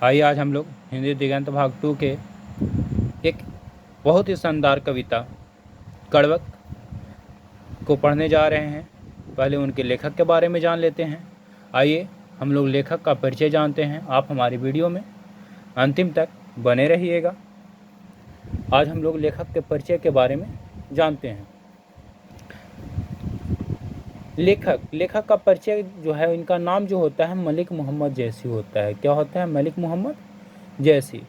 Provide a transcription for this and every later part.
आइए आज हम लोग हिंदी दिगंत भाग 2 के एक बहुत ही शानदार कविता कड़वक को पढ़ने जा रहे हैं। पहले उनके लेखक के बारे में जान लेते हैं। आइए हम लोग लेखक का परिचय जानते हैं। आप हमारी वीडियो में अंतिम तक बने रहिएगा। आज हम लोग लेखक के परिचय के बारे में जानते हैं। लेखक का परिचय जो है, इनका नाम जो होता है मलिक मोहम्मद जैसी होता है। क्या होता है? मलिक मोहम्मद जैसी।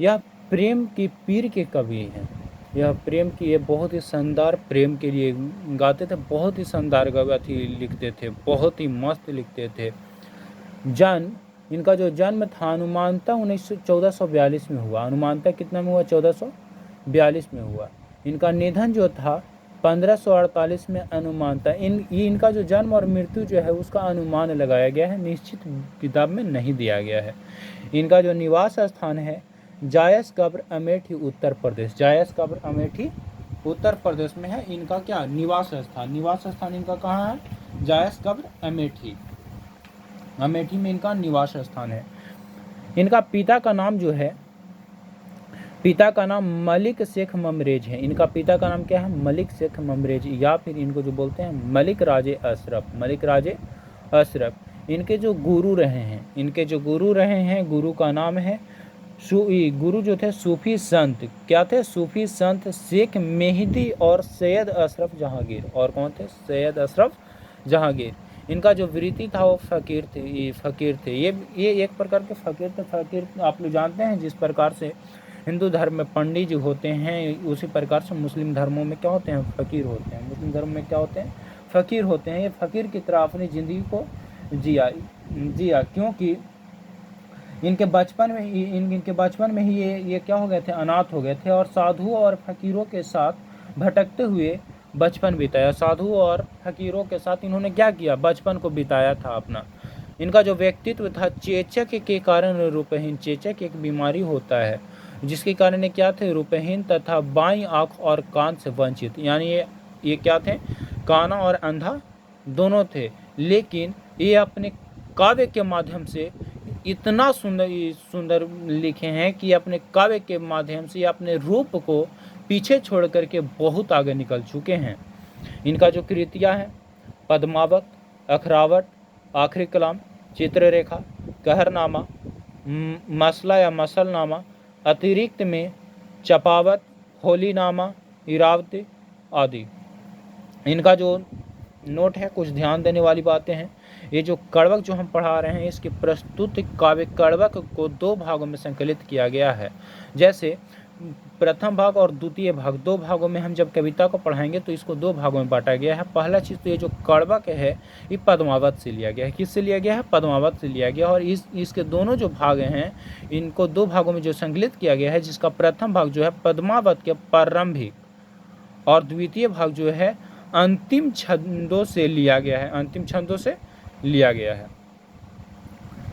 यह प्रेम की पीर के कवि हैं। यह प्रेम की ये बहुत ही शानदार प्रेम के लिए गाते थे। बहुत ही शानदार कविता लिखते थे, बहुत ही मस्त लिखते थे। इनका जो जन्म था अनुमानतः 1442 में हुआ। अनुमानतः कितना में हुआ? 1442 में हुआ। इनका निधन जो था 1548 में अनुमानतः। इनका जो जन्म और मृत्यु जो है उसका अनुमान लगाया गया है, निश्चित किताब में नहीं दिया गया है। इनका जो निवास स्थान है जायस कब्र अमेठी उत्तर प्रदेश। जायस कब्र अमेठी उत्तर प्रदेश में है इनका क्या निवास स्थान। निवास स्थान इनका कहाँ है? जायस कब्र अमेठी। अमेठी में इनका निवास स्थान है। इनका पिता का नाम जो है, पिता का नाम मलिक शेख ममरेज है। इनका पिता का नाम क्या है? मलिक शेख ममरेज, या फिर इनको जो बोलते हैं मलिक राजे अशरफ। मलिक राजे अशरफ। इनके जो गुरु रहे हैं, गुरु का नाम है गुरु जो थे सूफी संत। क्या थे? सूफी संत शेख मेहदी और सैयद अशरफ जहांगीर। और कौन थे? सैयद अशरफ जहांगीर। इनका जो वृत्ति था वो फकीर थे। ये एक प्रकार के फकीर थे। फकीर आप लोग जानते हैं, जिस प्रकार से हिंदू धर्म में पंडित जी होते हैं, उसी प्रकार से मुस्लिम धर्मों में क्या होते हैं? फकीर होते हैं। मुस्लिम धर्म में क्या होते हैं? फकीर होते हैं। ये फकीर की तरह अपनी ज़िंदगी को जिया क्योंकि इनके बचपन में ही ये क्या हो गए थे? अनाथ हो गए थे और साधुओं और फकीरों के साथ भटकते हुए बचपन बिताया। साधुओं और फकीरों के साथ इन्होंने क्या किया? बचपन को बिताया था अपना। इनका जो व्यक्तित्व था चेचक के कारण रूपहीन। चेचक एक बीमारी होता है जिसके कारण ये क्या थे? रूपहीन तथा बाईं आंख और कान से वंचित। यानी ये क्या थे? काना और अंधा दोनों थे। लेकिन ये अपने काव्य के माध्यम से इतना सुंदर लिखे हैं कि अपने काव्य के माध्यम से अपने रूप को पीछे छोड़ करके बहुत आगे निकल चुके हैं। इनका जो कृतियाँ हैं पद्मावत, अखरावट, आखिरी कलाम, चित्ररेखा, कहरनामा, मसला या मसलनामा, अतिरिक्त में चपावत, होलीनामा, इरावती आदि। इनका जो नोट है, कुछ ध्यान देने वाली बातें हैं। ये जो कड़वक जो हम पढ़ा रहे हैं, इसकी प्रस्तुत काव्य कड़वक को 2 भागों में संकलित किया गया है। जैसे प्रथम भाग और द्वितीय भाग, 2 भागों में हम जब कविता को पढ़ाएंगे तो इसको 2 भागों में बांटा गया है। पहला चीज़ तो ये जो कड़वक है ये पद्मावत से लिया गया है। किससे लिया गया है? पद्मावत से लिया गया। और इसके दोनों जो भाग हैं इनको 2 भागों में जो संकलित किया गया है, जिसका प्रथम भाग जो है पद्मावत के प्रारंभिक और द्वितीय भाग जो है अंतिम छंदों से लिया गया है। अंतिम छंदों से लिया गया है।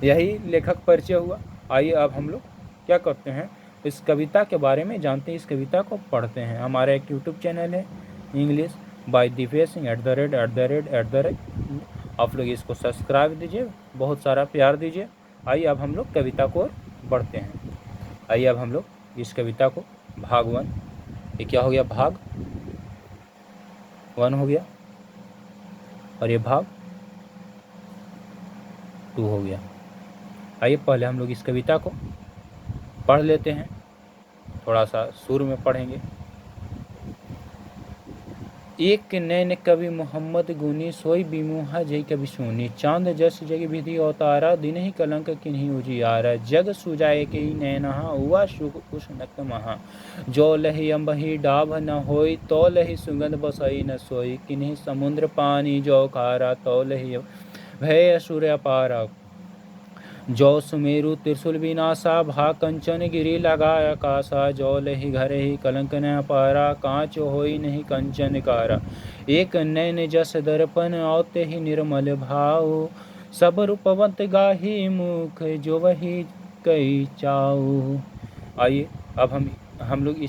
यही लेखक परिचय हुआ। आइए अब हम लोग क्या करते हैं, इस कविता के बारे में जानते हैं, इस कविता को पढ़ते हैं। हमारा एक यूट्यूब चैनल है इंग्लिश बाय दिव्य सिंह @ आप लोग इसको सब्सक्राइब दीजिए, बहुत सारा प्यार दीजिए। आइए अब हम लोग कविता को बढ़ते हैं। आइए अब हम लोग इस कविता को भाग 1, ये क्या हो गया? भाग 1 हो गया और ये भाग 2 हो गया। आइए पहले हम लोग इस कविता को पढ़ लेते हैं। थोड़ा सा सुर में पढ़ेंगे। एक नैन कवि मोहम्मद गुनी, सोई बिमुहा जय कवि सोनी। चांद जस जग विधि अवतारा, दिन ही कलंक किन्हीं उजियारा। जग सुजाए के नैनहा, हुआ सुख उस नक महा। जो लही अम्बही डाभ न होई, तो लही सुगंध बसई न सोई। किन्हीं समुद्र पानी जो खारा, तो लही भय असुर अपारा। जो सुमेरु त्रिशूल विनाशा, भा कंचन गिरी लगाया आकाशा। जो लही घर ही कलंक न पारा, कांच होई नहीं कंचन कारा। एक नैन जस दर्पण, औते ही निर्मल भाव। सब रूपवंत गाही मुख, जो वही कई चाऊ। आइए अब हम लोग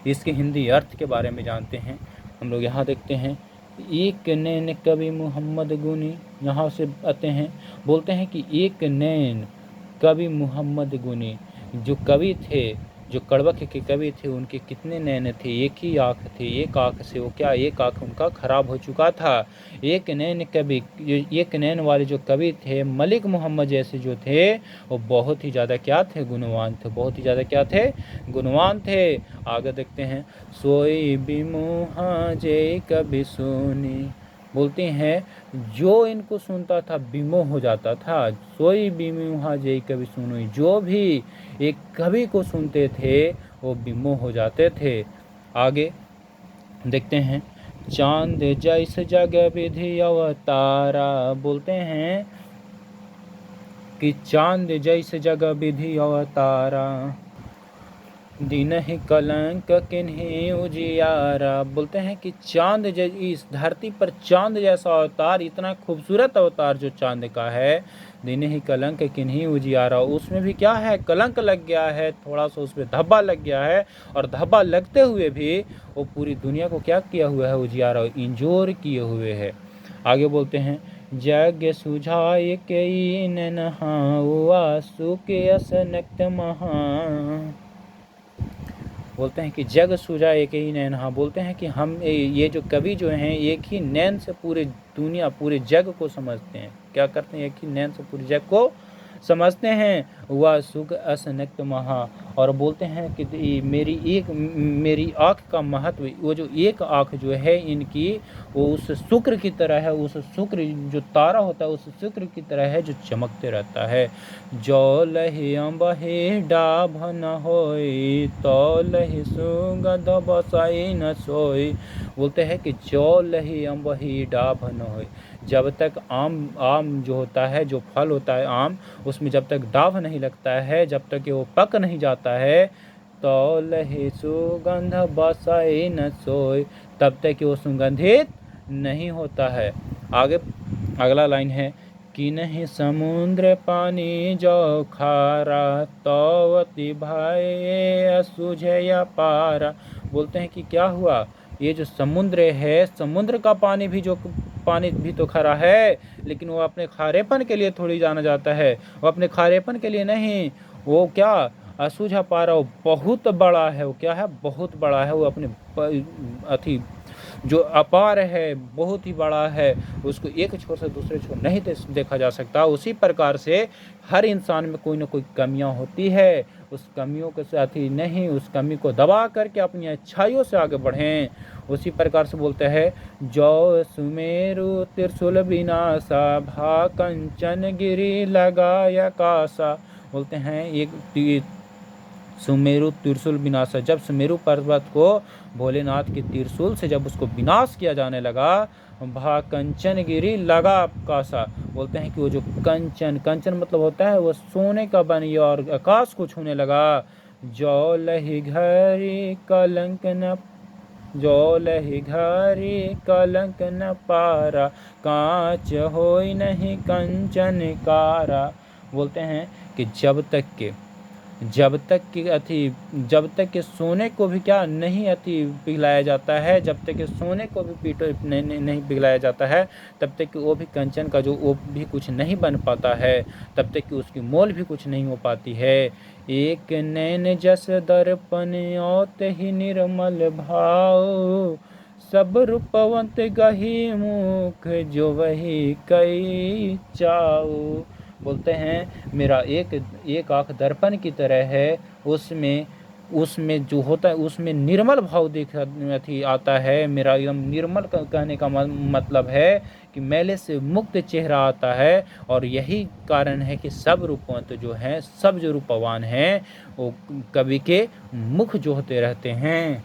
इसके हिंदी अर्थ के बारे में जानते हैं। हम लोग यहाँ देखते हैं, एक नैन कवि मोहम्मद गुनी, यहाँ से आते हैं, बोलते हैं कि एक नैन कवि मोहम्मद गुनी, जो कवि थे, जो कड़वक के कवि थे, उनके कितने नैन थे? एक ही आँख थे। एक आँख से वो क्या, एक आँख उनका खराब हो चुका था। एक नैन कवि, एक नैन वाले जो कवि थे मलिक मोहम्मद जैसे जो थे, वो बहुत ही ज़्यादा क्या थे? गुणवान थे। बहुत ही ज़्यादा क्या थे? गुणवान थे। आगे देखते हैं, सोई बिमुहा जय कवि सुनी, बोलते हैं जो इनको सुनता था विमोह हो जाता था। सोई बिमुहा जय कवि सुनी, जो भी एक कवि को सुनते थे वो विमोह हो जाते थे। आगे देखते हैं, चांद जैस जग विधि अवतारा, बोलते हैं कि चांद जैसे जग विधि अवतारा, दिन ही कलंक किन्हीं उजियारा, बोलते हैं कि चांद इस धरती पर चांद जैसा अवतार, इतना खूबसूरत अवतार जो चांद का है, दिन ही कलंक किन्हीं उजियारा, उसमें भी क्या है? कलंक लग गया है, थोड़ा सा उसमें धब्बा लग गया है, और धब्बा लगते हुए भी वो पूरी दुनिया को क्या किया हुआ है? उजियारा, इंजोर किए हुए है। आगे बोलते हैं, जग सुझाए कई नहा आसु के असनक्त महा, बोलते हैं कि जग सूझा एक ही नैन, हाँ बोलते हैं कि हम ये जो कवि जो हैं एक ही नैन से पूरे दुनिया, पूरे जग को समझते हैं। क्या करते हैं? एक ही नैन से पूरे जग को समझते हैं। वह सुख असनक्त महा, और बोलते हैं कि मेरी आँख का महत्व, वो जो एक आँख जो है इनकी, वो उस शुक्र की तरह है, उस शुक्र जो तारा होता है उस शुक्र की तरह है जो चमकते रहता है। जो लहि अम्बहि डाभ न होई, तो लहि सुगंध बसाई न सोई, बोलते हैं कि जो लहि अम्बहि डाभ न होई, जब तक आम जो होता है, जो फल होता है आम, उसमें जब तक डाभ नहीं लगता है, जब तक वो पक नहीं जाता है, तो लहि सुगंध बसाई न सोई, तब तक वो सुगंधित नहीं होता है। आगे अगला लाइन है, कि नहीं समुद्र पानी जो खारा, तो अति भय सुझे पारा, बोलते हैं कि क्या हुआ? ये जो समुद्र है, समुद्र का पानी भी तो खरा है, लेकिन वो अपने खारेपन के लिए थोड़ी जाना जाता है, वो अपने खारेपन के लिए नहीं, वो क्या? असूझा पारा, वो बहुत बड़ा है। वो क्या है? बहुत बड़ा है। वो अपने अति जो अपार है, बहुत ही बड़ा है, उसको एक छोर से दूसरे छोर नहीं देखा जा सकता। उसी प्रकार से हर इंसान में कोई ना कोई कमियां होती है, उस कमियों के साथ ही नहीं, उस कमी को दबा करके अपनी अच्छाइयों से आगे बढ़ें। उसी प्रकार से बोलते हैं, जो सुमेरु त्रिशूल विनाशा, भा कंचन गिरी लगाया कासा, बोलते हैं एक सुमेरु त्रिशूल विनाश, जब सुमेरु पर्वत को भोलेनाथ के त्रिशूल से जब उसको विनाश किया जाने लगा, भा कंचन गिरी लगा कासा, बोलते हैं कि वो जो कंचन मतलब होता है वो सोने का बन गया और आकाश को छूने लगा। जो लहि घरी कलंक न, जो लहि घरी कलंक न पारा, कांच होई नहीं कंचन कारा, बोलते हैं कि जब तक के सोने को भी क्या नहीं पिघलाया जाता है, जब तक के सोने को भी नहीं पिघलाया जाता है, तब तक कि वो भी कंचन का जो वो भी कुछ नहीं बन पाता है, तब तक कि उसकी मोल भी कुछ नहीं हो पाती है। एक नैन जस दर्पण औत ही निर्मल भाव, सब रूपवंत गही मुख जो वही कई चाऊ, बोलते हैं मेरा एक आँख दर्पण की तरह है, उसमें जो होता है उसमें निर्मल भाव आता है। मेरा एकदम निर्मल कहने का मतलब है कि मैले से मुक्त चेहरा आता है, और यही कारण है कि सब रूपवंत जो हैं, सब जो रूपवान हैं, वो कवि के मुख जो होते रहते हैं।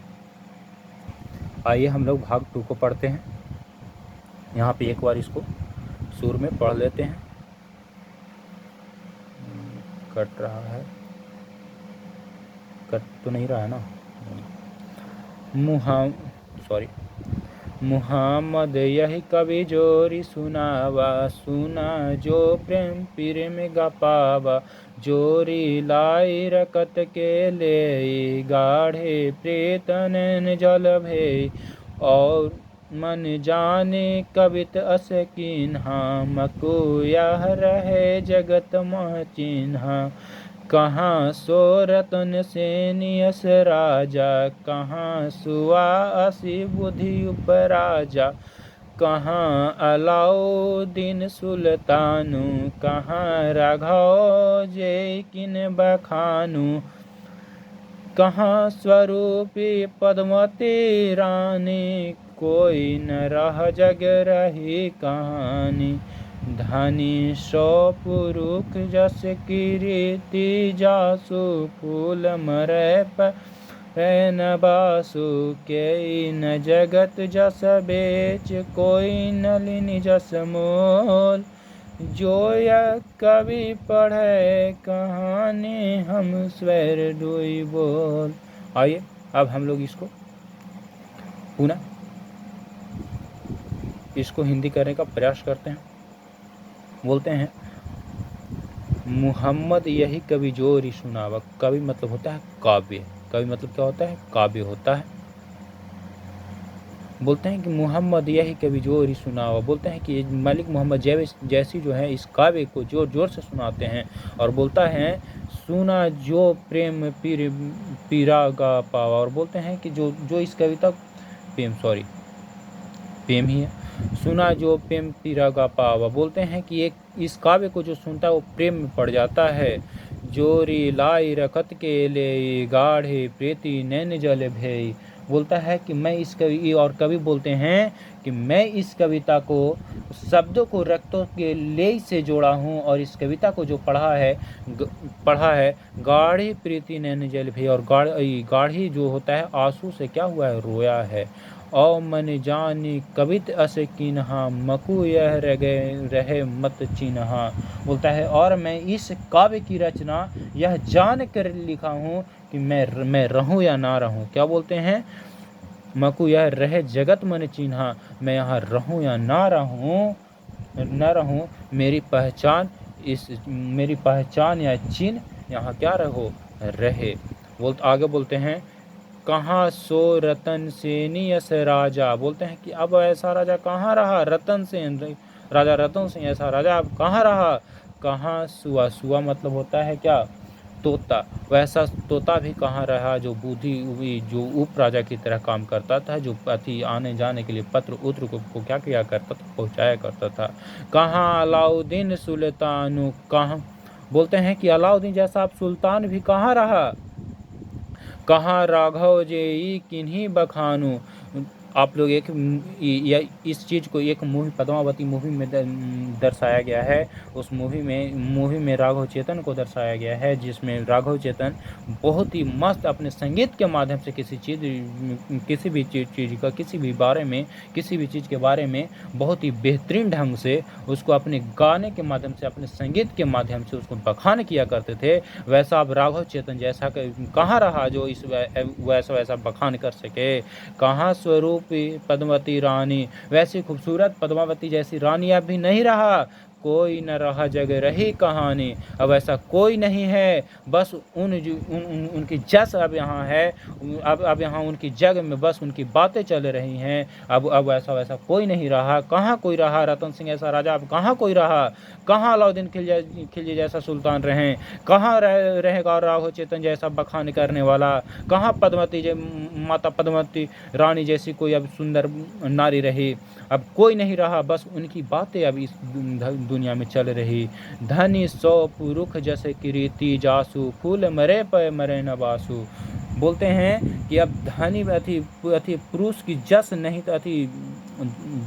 आइए हम लोग भाग 2 को पढ़ते हैं। यहाँ पे एक बार इसको सुर में पढ़ लेते हैं। कट रहा है, कट तो नहीं रहा है ना? मुहम्मद यही कवि जोरी सुनावा, सुना जो प्रेम पीर में गपावा, जोरी लाई रकत के ले, गाढ़े प्रीतन जल भे, और मन जाने कवित अस कीन्हा, मको यह रहे जगत मह चिन्हा। कहाँ सो रतन सेन यस राजा, कहाँ सुआ असी बुद्धि उपराजा। कहाँ अलाउद्दीन सुल्तानु, कहाँ राघव जय किन बखानु। कहाँ स्वरूपी पद्मवती रानी, कोई न रह जग रही कहानी। धनी सो पुरुष जस कीर्ति जासु, फूल मरै न बासु। के न जगत जस बेच, कोई न लिनि जस मोल। जो यह कवि पढ़े कहानी, हम स्वर डोई बोल। आइए अब हम लोग इसको पुनः हिंदी करने का प्रयास करते हैं। बोलते हैं, मुहम्मद यही कवि जोरी सुनावा। कवि मतलब होता है काव्य। कवि मतलब क्या होता है? काव्य होता है। बोलते हैं कि मुहम्मद यही कवि जोरी सुनावा। बोलते हैं कि मलिक मोहम्मद जैसी जो है इस काव्य को जोर जोर से सुनाते हैं। और बोलता है, सुना जो प्रेम पीरा गा पावा। और बोलते हैं कि जो इस कविता प्रेम ही है। सुना जो प्रेम पीरा गा पावा। बोलते हैं कि एक इस काव्य को जो सुनता है वो प्रेम में पड़ जाता है। जोरी लाई रखत के ले, गाढ़े प्रीति नैन जल भई। बोलता है कि मैं इस कवि, और कवि बोलते हैं कि मैं इस कविता को शब्दों को रक्तों के ले से जोड़ा हूँ। और इस कविता को जो पढ़ा है गाढ़ी प्रीति नैन जल भई। और गाढ़ी जो होता है आंसू से क्या हुआ है? रोया है। औ मन जानी कवित अस कीन्हा, मकु यह रहे मत चिन्हा। बोलता है, और मैं इस काव्य की रचना यह जान कर लिखा हूँ कि मैं रहूं या ना रहूं। क्या बोलते हैं? मकु यह रहे जगत मन चिन्हा, मैं यहाँ रहूं या ना रहूं, मेरी पहचान या चिन्ह यहाँ क्या रहे। आगे बोलते हैं, कहाँ सो रतन सेनी यस राजा। बोलते हैं कि अब ऐसा राजा कहाँ रहा? राजा रतन सिंह ऐसा राजा अब कहाँ रहा? कहाँ सुआ मतलब होता है क्या? तोता। वैसा तोता भी कहाँ रहा जो जो उप राजा की तरह काम करता था, जो अति आने जाने के लिए पत्र उत्र को क्या किया करता था? पहुँचाया करता था। कहाँ अलाउद्दीन सुल्तानु, कहाँ। बोलते हैं कि अलाउद्दीन जैसा अब सुल्तान भी कहाँ रहा? कहाँ राघव जेई किन्हीं बखानु। आप लोग इस चीज़ को एक मूवी पद्मावती मूवी में दर्शाया गया है। उस मूवी में राघव चेतन को दर्शाया गया है, जिसमें राघव चेतन बहुत ही मस्त अपने संगीत के माध्यम से किसी भी चीज़ के बारे में बहुत ही बेहतरीन ढंग से उसको अपने गाने के माध्यम से, अपने संगीत के माध्यम से उसको बखान किया करते थे। वैसा अब राघव चेतन जैसा कहाँ रहा जो इस वैसा बखान कर सके? कहाँ स्वरूप पद्मावती रानी, वैसी खूबसूरत पद्मावती जैसी रानी अब भी नहीं रहा। कोई न रहा जग रही कहानी। अब ऐसा कोई नहीं है, बस उनकी जस अब यहाँ है। अब यहाँ उनकी जग में बस उनकी बातें चल रही हैं। अब वैसा कोई नहीं रहा। कहाँ कोई रहा? रतन सिंह ऐसा राजा अब कहाँ कोई रहा? कहाँ अलाउद्दीन खिलजी जैसा सुल्तान रहे? कहाँ रहेगा राघव चेतन जैसा बखान करने वाला? कहाँ माता पद्मावती रानी जैसी कोई अब सुंदर नारी रही? अब कोई नहीं रहा, बस उनकी बातें अब इस दुनिया में चल रही। धनी सौ पुरुष जैसे कीर्ति जासु, फूल मरे पे मरे न बासु। बोलते हैं कि अब धनी अति पुरुष की जस नहीं तो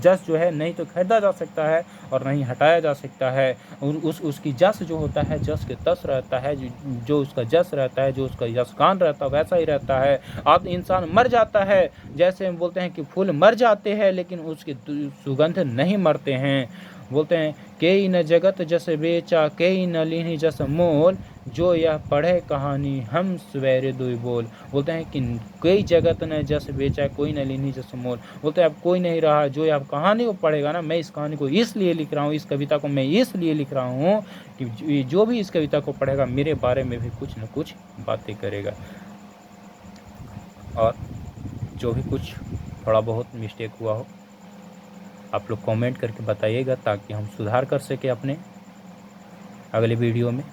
जस जो है नहीं तो खरीदा जा सकता है और नहीं हटाया जा सकता है। उसकी जस जो होता है, जस के तस रहता है, जो उसका जस रहता है, जो उसका यशगान रहता है वैसा ही रहता है। अब इंसान मर जाता है, जैसे हम बोलते हैं कि फूल मर जाते हैं लेकिन उसकी सुगंध नहीं मरते हैं। बोलते हैं, कई न जगत जस बेचा, कई न लीनी जस मोल। जो यह पढ़े कहानी, हम सवेरे दुई बोल। बोलते हैं कि कई जगत ने जस बेचा, कोई न लीनी जस मोल। बोलते हैं अब कोई नहीं रहा जो यह कहानी को पढ़ेगा ना। मैं इस कहानी को इसलिए लिख रहा हूँ, इस कविता को मैं इसलिए लिख रहा हूँ कि जो भी इस कविता को पढ़ेगा मेरे बारे में भी कुछ न कुछ बातें करेगा। और जो भी कुछ थोड़ा बहुत मिस्टेक हुआ हो आप लोग कमेंट करके बताइएगा ताकि हम सुधार कर सकें अपने अगले वीडियो में।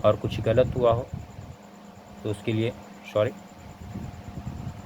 और कुछ गलत हुआ हो तो उसके लिए सॉरी।